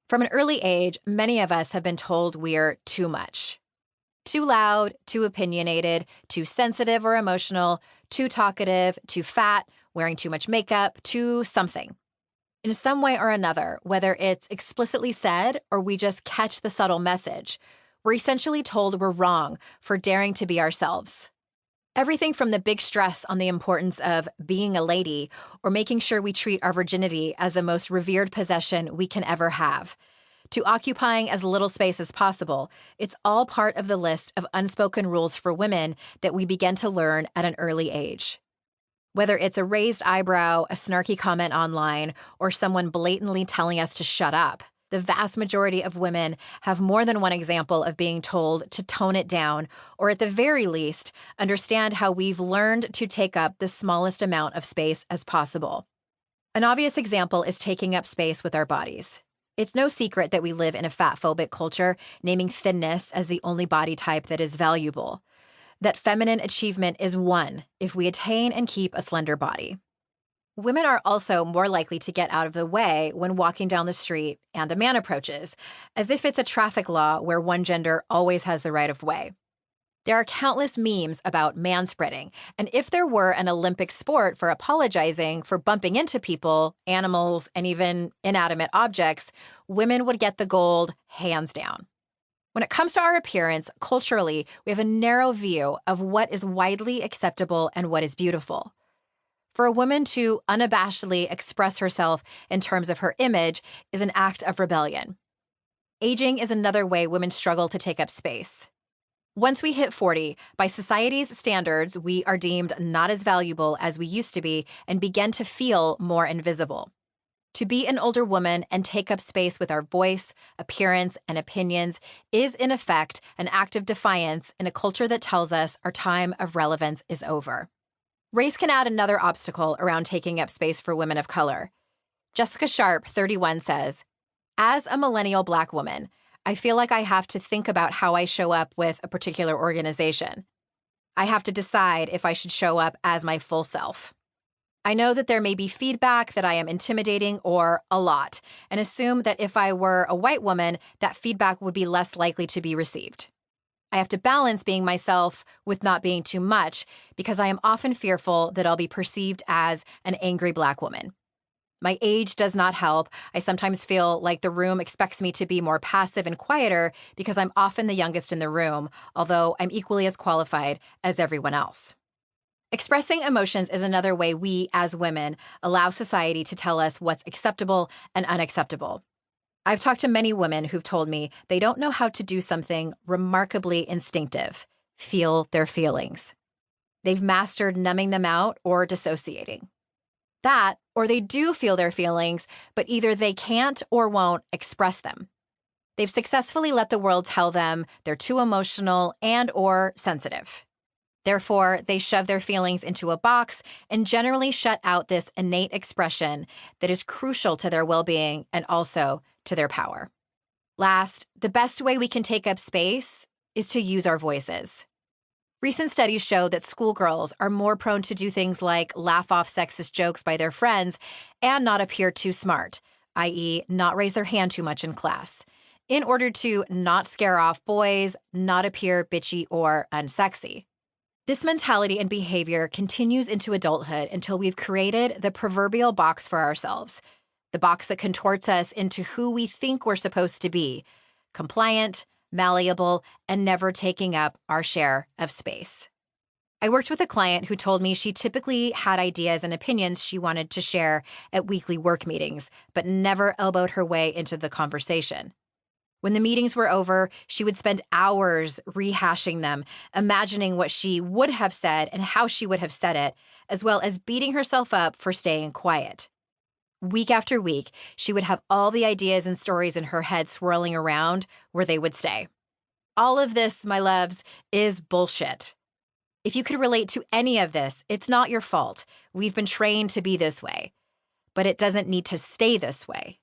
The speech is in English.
From an early age, many of us have been told we're too much. Too loud, too opinionated, too sensitive or emotional, too talkative, too fat, wearing too much makeup, too something. In some way or another, whether it's explicitly said or we just catch the subtle message, we're essentially told we're wrong for daring to be ourselves. Everything from the big stress on the importance of being a lady or making sure we treat our virginity as the most revered possession we can ever have, to occupying as little space as possible, it's all part of the list of unspoken rules for women that we begin to learn at an early age. Whether it's a raised eyebrow, a snarky comment online, or someone blatantly telling us to shut up, the vast majority of women have more than one example of being told to tone it down, or at the very least, understand how we've learned to take up the smallest amount of space as possible. An obvious example is taking up space with our bodies. It's no secret that we live in a fat-phobic culture, naming thinness as the only body type that is valuable. That feminine achievement is won if we attain and keep a slender body. Women are also more likely to get out of the way when walking down the street and a man approaches, as if it's a traffic law where one gender always has the right of way. There are countless memes about manspreading, and if there were an Olympic sport for apologizing for bumping into people, animals, and even inanimate objects, women would get the gold hands down. When it comes to our appearance, culturally, we have a narrow view of what is widely acceptable and what is beautiful. For a woman to unabashedly express herself in terms of her image is an act of rebellion. Aging is another way women struggle to take up space. Once we hit 40, by society's standards, we are deemed not as valuable as we used to be and begin to feel more invisible. To be an older woman and take up space with our voice, appearance, and opinions is, in effect, an act of defiance in a culture that tells us our time of relevance is over. Race can add another obstacle around taking up space for women of color. Jessica Sharp, 31, says, "As a millennial Black woman, I feel like I have to think about how I show up with a particular organization. I have to decide if I should show up as my full self. I know that there may be feedback that I am intimidating or a lot, and assume that if I were a white woman, that feedback would be less likely to be received. I have to balance being myself with not being too much because I am often fearful that I'll be perceived as an angry Black woman. My age does not help. I sometimes feel like the room expects me to be more passive and quieter because I'm often the youngest in the room, although I'm equally as qualified as everyone else." Expressing emotions is another way we, as women, allow society to tell us what's acceptable and unacceptable. I've talked to many women who've told me they don't know how to do something remarkably instinctive, feel their feelings. They've mastered numbing them out or dissociating. That, or they do feel their feelings, but either they can't or won't express them. They've successfully let the world tell them they're too emotional and or sensitive. Therefore, they shove their feelings into a box and generally shut out this innate expression that is crucial to their well-being and also to their power. Last, the best way we can take up space is to use our voices. Recent studies show that schoolgirls are more prone to do things like laugh off sexist jokes by their friends and not appear too smart, i.e., not raise their hand too much in class, in order to not scare off boys, not appear bitchy or unsexy. This mentality and behavior continues into adulthood until we've created the proverbial box for ourselves, the box that contorts us into who we think we're supposed to be, compliant, malleable, and never taking up our share of space. I worked with a client who told me she typically had ideas and opinions she wanted to share at weekly work meetings, but never elbowed her way into the conversation. When the meetings were over, she would spend hours rehashing them, imagining what she would have said and how she would have said it, as well as beating herself up for staying quiet. Week after week, she would have all the ideas and stories in her head swirling around where they would stay. All of this, my loves, is bullshit. If you could relate to any of this, it's not your fault. We've been trained to be this way. But it doesn't need to stay this way.